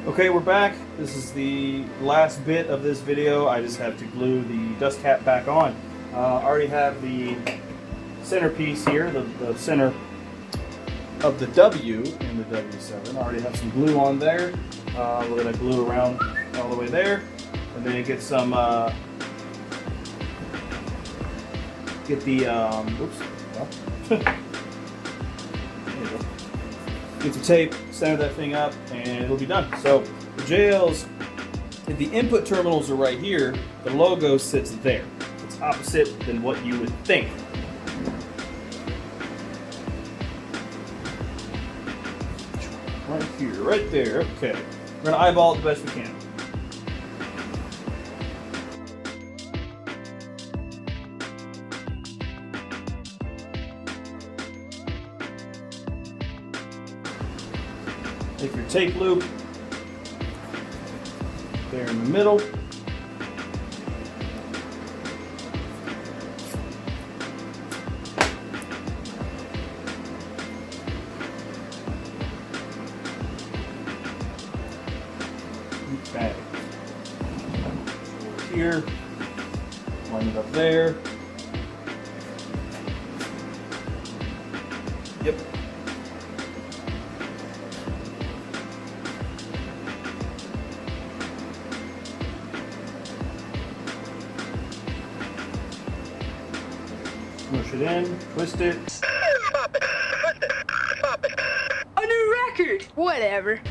Okay, we're back. This is the last bit of this video. I just have to glue the dust cap back on. I already have the centerpiece here, the center of the W in the W7. I already have some glue on there. We're going to glue around all the way there, and then get some, get the, oops, well, there you go. Get the tape, center that thing up, and it'll be done. So the JLs, if the input terminals are right here, the logo sits there. It's opposite than what you would think. Right here, right there, okay. We're gonna eyeball it the best we can. Take your tape loop there in the middle. Okay. Here, line it up there. Yep. Push it in, twist it. A new record! Whatever.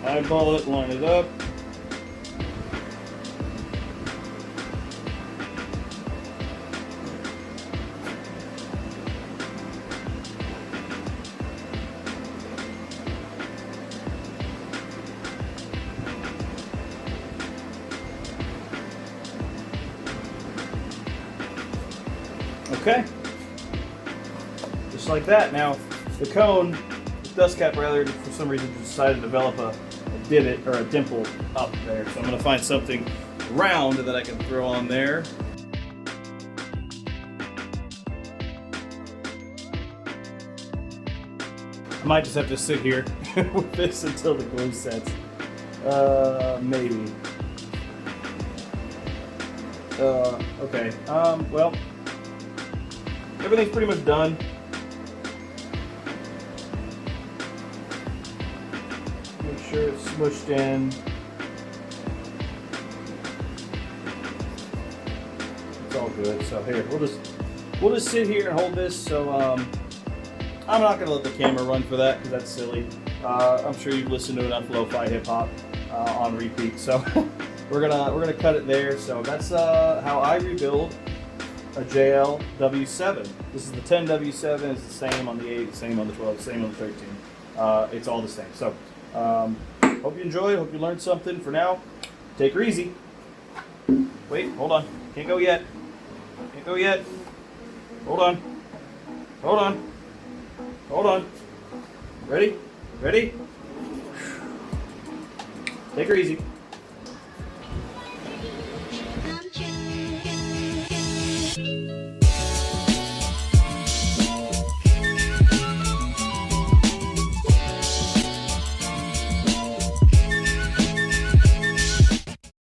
Eyeball it, line it up. Okay, just like that. Now, the cone, the dust cap rather, for some reason decided to develop a divot or a dimple up there. So I'm going to find something round that I can throw on there. I might just have to sit here with this until the glue sets. Maybe. Okay. Well. Everything's pretty much done. Make sure it's smushed in. It's all good. So here, we'll just sit here and hold this. So I'm not gonna let the camera run for that because that's silly. I'm sure you've listened to enough lo-fi hip hop on repeat. So we're gonna cut it there. So that's how I rebuild a JL W7. This is the 10 W7. It's the same on the 8, same on the 12, same on the 13. It's all the same. So, hope you enjoyed. Hope you learned something. For now, take her easy. Wait, hold on. Can't go yet. Can't go yet. Hold on. Hold on. Hold on. Ready? Ready? Take her easy.